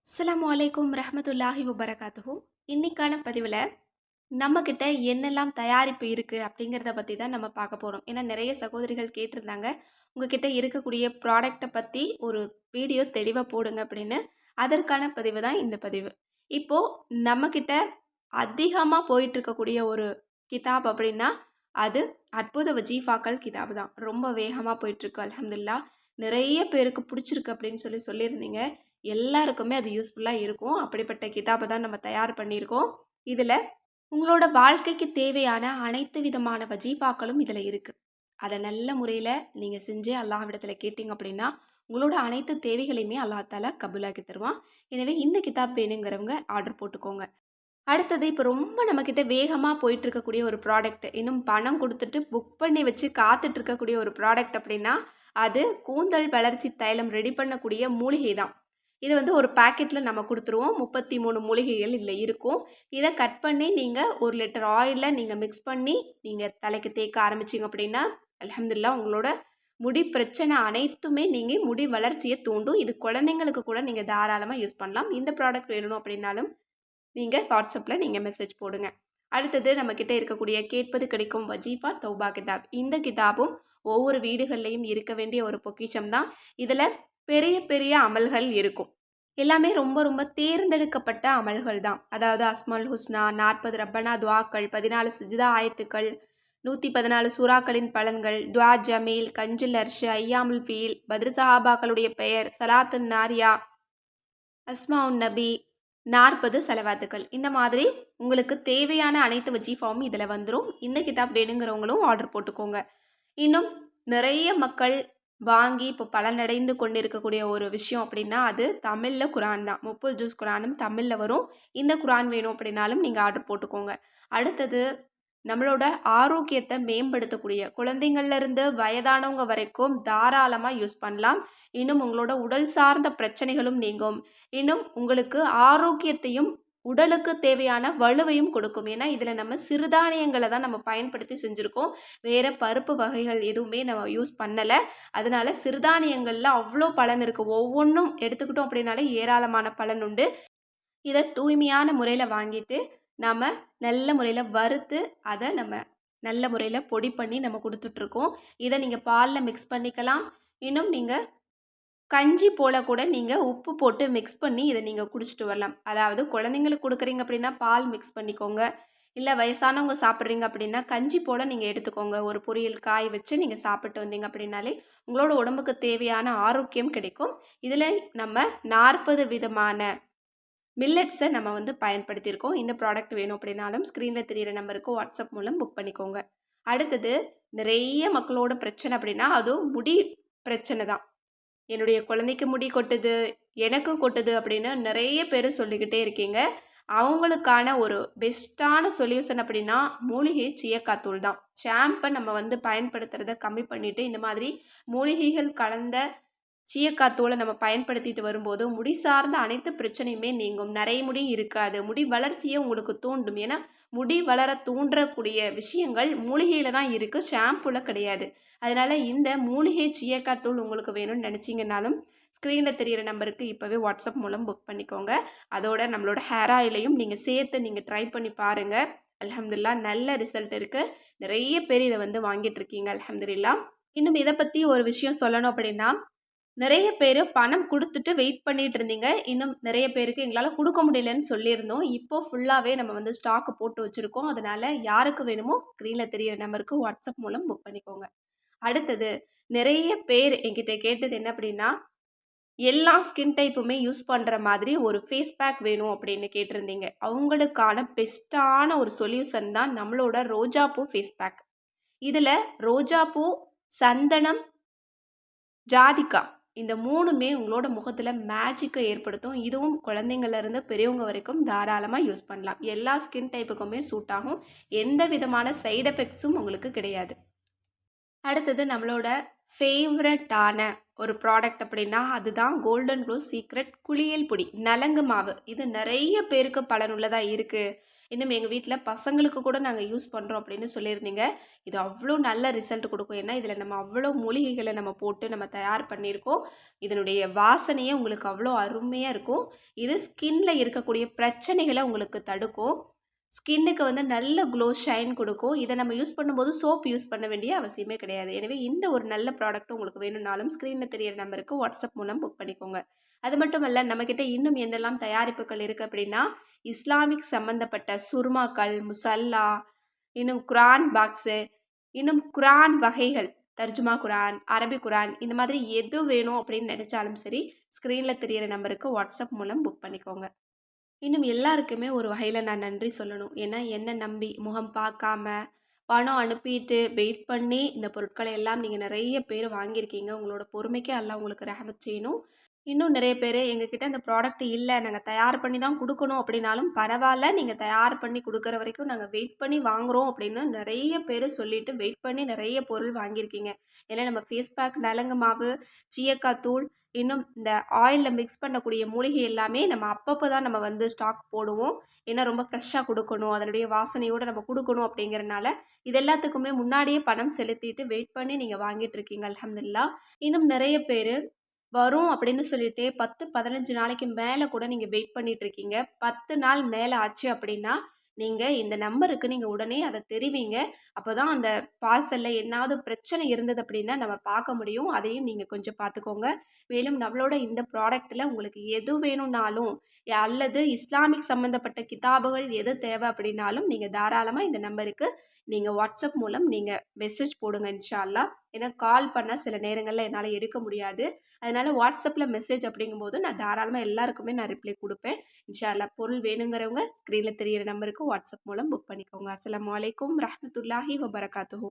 அஸ்ஸலாமு அலைக்கும் ரஹ்மத்துல்லாஹி வபரகாத்துஹு. இன்னைக்கான பதிவில் நம்மக்கிட்ட என்னெல்லாம் தயாரிப்பு இருக்குது அப்படிங்கிறத பற்றி தான் நம்ம பார்க்க போகிறோம். ஏன்னா நிறைய சகோதரிகள் கேட்டிருந்தாங்க, உங்ககிட்ட இருக்கக்கூடிய ப்ராடக்டை பற்றி ஒரு வீடியோ தெளிவாக போடுங்க அப்படின்னு. அதற்கான பதிவு தான் இந்த பதிவு. இப்போது நம்மக்கிட்ட அதிகமாக போயிட்டு இருக்கக்கூடிய ஒரு கிதாப் அப்படின்னா அது அற்புத வஜீஃபாக்கள் கிதாப் தான். ரொம்ப வேகமாக போயிட்டுருக்கு அல்ஹம்துலில்லாஹ். நிறைய பேருக்கு பிடிச்சிருக்கு அப்படின்னு சொல்லியிருந்தீங்க. எல்லாருக்குமே அது யூஸ்ஃபுல்லாக இருக்கும். அப்படிப்பட்ட கிதாபை தான் நம்ம தயார் பண்ணியிருக்கோம். இதில் உங்களோட வாழ்க்கைக்கு தேவையான அனைத்து விதமான வஜீஃபாக்களும் இதில் இருக்குது. அதை நல்ல முறையில் நீங்கள் செஞ்சு அல்லாஹ்விடத்தில் கேட்டிங்க அப்படின்னா உங்களோட அனைத்து தேவைகளையுமே அல்லாஹ் தாலா கபூலாக்கி தருவான். எனவே இந்த கிதாப் வேணுங்கிறவங்க ஆர்டர் போட்டுக்கோங்க. அடுத்தது இப்போ ரொம்ப நம்மக்கிட்ட வேகமாக போயிட்டு இருக்கக்கூடிய ஒரு ப்ராடக்ட், இன்னும் பணம் கொடுத்துட்டு புக் பண்ணி வச்சு காத்துட்டு இருக்கக்கூடிய ஒரு ப்ராடக்ட் அப்படின்னா அது கூந்தல் வளர்ச்சி தைலம் ரெடி பண்ணக்கூடிய மூலிகை தான். இது வந்து ஒரு பாக்கெட்டில் நம்ம கொடுத்துருவோம். 33 மூலிகைகள் இதில் இருக்கும். இதை கட் பண்ணி நீங்கள் 1 லிட்டர் ஆயிலில் நீங்கள் மிக்ஸ் பண்ணி நீங்கள் தலைக்கு தேய்க்க ஆரம்பிச்சிங்க அப்படின்னா அல்ஹம்துலில்லாஹ் உங்களோட முடி பிரச்சனை அனைத்துமே நீங்கள் முடி வளர்ச்சியை தூண்டும். இது குழந்தைங்களுக்கு கூட நீங்கள் தாராளமாக யூஸ் பண்ணலாம். இந்த ப்ராடக்ட் வேணும் அப்படின்னாலும் நீங்கள் வாட்ஸ்அப்பில் நீங்கள் மெசேஜ் போடுங்க. அடுத்தது நம்மக்கிட்ட இருக்கக்கூடிய கேட்பது கிடைக்கும் வஜீஃபா தௌபா கிதாப். இந்த கிதாபும் ஒவ்வொரு வீடுகள்லையும் இருக்க வேண்டிய ஒரு பொக்கிஷம் தான். இதில் பெரிய பெரிய அமல்கள் இருக்கும். எல்லாமே ரொம்ப ரொம்ப தேர்ந்தெடுக்கப்பட்ட அமல்கள் தான். அதாவது அஸ்மால் ஹுஸ்னா, 40 ரப்பனா துவாக்கள், 14 சிஜ்தா ஆயத்துக்கள், 114 சூறாக்களின் பலன்கள், துவா ஜமீல், கஞ்சுல் அர்ஷ், ஐயாமுல் ஃபீல், பத்ரு சஹாபாக்களுடைய பெயர், சலாத்துன் நாரியா, அஸ்மாவுன் நபி, 40 செலவாத்துக்கள். இந்த மாதிரி உங்களுக்கு தேவையான அனைத்து வஜீஃபாவும் இதில் வந்துடும். இந்த கிதாப் வேணுங்கிறவங்களும் ஆர்டர் போட்டுக்கோங்க. இன்னும் நிறைய மக்கள் வாங்கி இப்போ பலனடைந்து கொண்டிருக்கக்கூடிய ஒரு விஷயம் அப்படின்னா அது தமிழில் குரான் தான். 30 ஜூஸ் குரானும் தமிழில் வரும். இந்த குரான் வேணும் அப்படின்னாலும் நீங்கள் ஆர்டர் போட்டுக்கோங்க. அடுத்தது நம்மளோட ஆரோக்கியத்தை மேம்படுத்தக்கூடிய குழந்தைங்கள்லேருந்து வயதானவங்க வரைக்கும் தாராளமாக யூஸ் பண்ணலாம். இன்னும் உங்களோட உடல் சார்ந்த பிரச்சனைகளும் நீங்கும். இன்னும் உங்களுக்கு ஆரோக்கியத்தையும் உடலுக்கு தேவையான வலுவையும் கொடுக்கும். ஏன்னா இதில் நம்ம சிறுதானியங்களை தான் நம்ம பயன்படுத்தி செஞ்சுருக்கோம். வேறு பருப்பு வகைகள் எதுவுமே நம்ம யூஸ் பண்ணலை. அதனால சிறுதானியங்களில் அவ்வளோ பலன் இருக்குது. ஒவ்வொன்றும் எடுத்துக்கிட்டோம் அப்படின்னாலே ஏராளமான பலன் உண்டு. இதை தூய்மையான முறையில் வாங்கிட்டு நாம் நல்ல முறையில் வறுத்து அதை நம்ம நல்ல முறையில் பொடி பண்ணி நம்ம கொடுத்துட்ருக்கோம். இதை நீங்கள் பாலில் மிக்ஸ் பண்ணிக்கலாம். இன்னும் நீங்கள் கஞ்சி போல் கூட நீங்கள் உப்பு போட்டு மிக்ஸ் பண்ணி இதை நீங்கள் குடிச்சிட்டு வரலாம். அதாவது குழந்தைங்களுக்கு கொடுக்குறீங்க அப்படின்னா பால் மிக்ஸ் பண்ணிக்கோங்க. இல்லை வயசானவங்க சாப்பிட்றீங்க அப்படின்னா கஞ்சி போல் நீங்கள் எடுத்துக்கோங்க. ஒரு பொரியல் காய் வச்சு நீங்கள் சாப்பிட்டு வந்தீங்க அப்படின்னாலே உங்களோட உடம்புக்கு தேவையான ஆரோக்கியம் கிடைக்கும். இதில் நம்ம 40 விதமான மில்லட்ஸை நம்ம வந்து பயன்படுத்தியிருக்கோம். இந்த ப்ராடக்ட் வேணும் அப்படின்னாலும் ஸ்க்ரீனில் தெரிகிற நம்பருக்கு வாட்ஸ்அப் மூலம் புக் பண்ணிக்கோங்க. அடுத்தது நிறைய மக்களோட பிரச்சனை அப்படின்னா அதுவும் முடி பிரச்சனை தான். என்னுடைய குழந்தைக்கு முடி கொட்டுது, எனக்கும் கொட்டுது அப்படின்னு நிறைய பேர் சொல்லிக்கிட்டே இருக்கீங்க. அவங்களுக்கான ஒரு பெஸ்ட்டான சொல்யூஷன் அப்படின்னா மூலிகை சீயக்காத்தூள் தான். ஷாம்பை நம்ம வந்து பயன்படுத்துகிறத கம்மி பண்ணிவிட்டு இந்த மாதிரி மூலிகைகள் கலந்த சீயக்காத்தூளை நம்ம பயன்படுத்திட்டு வரும்போது முடி சார்ந்த அனைத்து பிரச்சனையுமே நீங்கும். நிறைய முடி இருக்காது. முடி வளர்ச்சியை உங்களுக்கு தூண்டும். ஏன்னா முடி வளர தூண்டக்கூடிய விஷயங்கள் மூலிகையில் தான் இருக்குது, ஷாம்புல கிடையாது. அதனால் இந்த மூலிகை சீயக்காத்தூள் உங்களுக்கு வேணும்னு நினச்சிங்கனாலும் ஸ்க்ரீனில் தெரிகிற நம்பருக்கு இப்போவே வாட்ஸ்அப் மூலம் புக் பண்ணிக்கோங்க. அதோட நம்மளோட ஹேர் ஆயிலையும் நீங்கள் சேர்த்து நீங்கள் ட்ரை பண்ணி பாருங்கள். அல்ஹம்துலில்லாஹ் நல்ல ரிசல்ட் இருக்குது. நிறைய பேர் இதை வந்து வாங்கிட்டு இருக்கீங்க அல்ஹம்துலில்லாஹ். இன்னும் இதை பற்றி ஒரு விஷயம் சொல்லணும் அப்படின்னா நிறைய பேர் பணம் கொடுத்துட்டு வெயிட் பண்ணிட்டு இருந்தீங்க. இன்னும் நிறைய பேருக்கு எங்களால் கொடுக்க முடியலன்னு சொல்லியிருந்தோம். இப்போ ஃபுல்லாகவே நம்ம வந்து ஸ்டாக்கு போட்டு வச்சுருக்கோம். அதனால் யாருக்கு வேணுமோ ஸ்க்ரீனில் தெரிகிற நம்பருக்கு வாட்ஸ்அப் மூலம் புக் பண்ணிக்கோங்க. அடுத்தது நிறைய பேர் என்கிட்ட கேட்டது என்ன அப்படின்னா எல்லா ஸ்கின் டைப்புமே யூஸ் பண்ணுற மாதிரி ஒரு ஃபேஸ் பேக் வேணும் அப்படின்னு கேட்டிருந்தீங்க. அவங்களுக்கான பெஸ்ட்டான ஒரு சொல்யூஷன் தான் நம்மளோட ரோஜாப்பூ ஃபேஸ் பேக். இதில் ரோஜாப்பூ, சந்தனம், ஜாதிக்கா இந்த 3மே உங்களோட முகத்தில் மேஜிக்கை ஏற்படுத்தும். இதுவும் குழந்தைங்கள்லேருந்து பெரியவங்க வரைக்கும் தாராளமாக யூஸ் பண்ணலாம். எல்லா ஸ்கின் டைப்புக்குமே சூட் ஆகும். எந்த விதமான சைடு எஃபெக்ட்ஸும் உங்களுக்கு கிடையாது. அடுத்தது நம்மளோட ஃபேவரட்டான ஒரு ப்ராடக்ட் அப்படின்னா அதுதான் கோல்டன் ரோஸ் சீக்ரெட் குளியல் பொடி, நலங்கு மாவு. இது நிறைய பேருக்கு பலனுள்ளதாக இருக்குது. இன்னும் எங்கள் வீட்டில் பசங்களுக்கு கூட நாங்கள் யூஸ் பண்ணுறோம் அப்படின்னு சொல்லியிருந்தீங்க. இது அவ்வளோ நல்ல ரிசல்ட் கொடுக்கும். ஏன்னா இதில் நம்ம அவ்வளோ மூலிகைகளை நம்ம போட்டு நம்ம தயார் பண்ணியிருக்கோம். இதனுடைய வாசனையே உங்களுக்கு அவ்வளோ அருமையாக இருக்கும். இது ஸ்கின்ல இருக்கக்கூடிய பிரச்சனைகளை உங்களுக்கு தடுக்கும். ஸ்கின்னுக்கு வந்து நல்ல க்ளோ ஷைன் கொடுக்கும். இதை நம்ம யூஸ் பண்ணும்போது சோப் யூஸ் பண்ண வேண்டிய அவசியமே கிடையாது. எனவே இந்த ஒரு நல்ல ப்ராடக்ட் உங்களுக்கு வேணும்னாலும் ஸ்க்ரீனில் தெரியிற நம்பருக்கு வாட்ஸ்அப் மூலம் புக் பண்ணிக்கோங்க. அது மட்டும் இல்ல, நம்மக்கிட்ட இன்னும் என்னெல்லாம் தயாரிப்புகள் இருக்குது அப்படின்னா, இஸ்லாமிக் சம்மந்தப்பட்ட சுர்மாக்கள், முசல்லா, இன்னும் குரான் பாக்ஸு, இன்னும் குரான் வகைகள், தர்ஜுமா குரான், அரபி குரான், இந்த மாதிரி எது வேணும் அப்படின்னு நினச்சாலும் சரி, ஸ்க்ரீனில் தெரியிற நம்பருக்கு வாட்ஸ்அப் மூலம் புக் பண்ணிக்கோங்க. இன்னும் எல்லாருக்குமே ஒரு வகையில் நான் நன்றி சொல்லணும். ஏன்னா என்ன நம்பி முகம் பார்க்காம பணம் அனுப்பிட்டு வெயிட் பண்ணி இந்த பொருட்களை எல்லாம் நீங்கள் நிறைய பேர் வாங்கியிருக்கீங்க. உங்களோட பொறுமைக்கு அல்லாஹ் உங்களுக்கு ரஹமத் செய்யணும். இன்னும் நிறைய பேர் எங்ககிட்ட அந்த ப்ராடக்ட் இல்லை, நாங்கள் தயார் பண்ணி தான் கொடுக்கணும் அப்படின்னாலும் பரவாயில்ல, நீங்கள் தயார் பண்ணி கொடுக்குற வரைக்கும் நாங்கள் வெயிட் பண்ணி வாங்குகிறோம் அப்படின்னு நிறைய பேர் சொல்லிட்டு வெயிட் பண்ணி நிறைய பொருள் வாங்கியிருக்கீங்க. ஏன்னா நம்ம ஃபேஸ் பேக், நலங்கு மாவு, சீயக்காய் தூள், இன்னும் இந்த ஆயிலில் மிக்ஸ் பண்ணக்கூடிய மூலிகை எல்லாமே நம்ம அப்பப்போ தான் நம்ம வந்து ஸ்டாக் போடுவோம். ஏன்னா ரொம்ப ஃப்ரெஷ்ஷாக கொடுக்கணும், அதனுடைய வாசனையோடு நம்ம கொடுக்கணும் அப்படிங்கிறனால இது எல்லாத்துக்குமே முன்னாடியே பணம் செலுத்திட்டு வெயிட் பண்ணி நீங்கள் வாங்கிட்டு இருக்கீங்க. அல்ஹம்துலில்லாஹ். இன்னும் நிறைய பேர் வரும் அப்படின்னு சொல்லிட்டு 10, 15 நாளைக்கு மேலே கூட நீங்கள் வெயிட் பண்ணிட்டு இருக்கீங்க. 10 நாள் மேலே ஆச்சு அப்படின்னா நீங்கள் இந்த நம்பருக்கு நீங்கள் உடனே அதை தெரிவிங்க. அப்போ தான் அந்த பார்சலில் என்னாவது பிரச்சனை இருந்தது அப்படின்னா நம்ம பார்க்க முடியும். அதையும் நீங்கள் கொஞ்சம் பார்த்துக்கோங்க. மேலும் நம்மளோட இந்த ப்ராடக்ட்டில் உங்களுக்கு எது வேணும்னாலும் அல்லது இஸ்லாமிக் சம்மந்தப்பட்ட கிதாபுகள் எது தேவை அப்படின்னாலும் நீங்கள் தாராளமாக இந்த நம்பருக்கு நீங்கள் வாட்ஸ்அப் மூலம் நீங்கள் மெசேஜ் போடுங்க இன்ஷா அல்லாஹ். ஏன்னா கால் பண்ணால் சில நேரங்களில் என்னால் எடுக்க முடியாது. அதனால் வாட்ஸ்அப்பில் மெசேஜ் அப்படிங்கும்போது நான் தாராளமாக எல்லாருக்குமே நான் ரிப்ளை கொடுப்பேன். இன்ஷா அல்லாஹ். பொருள் வேணுங்கிறவங்க ஸ்க்ரீனில் தெரியிற நம்பருக்கு வாட்ஸ்அப் மூலம் புக் பண்ணிக்கோங்க. அஸ்ஸலாமு அலைக்கும் ரஹ்மத்துல்லாஹி வபரகாத்துஹு.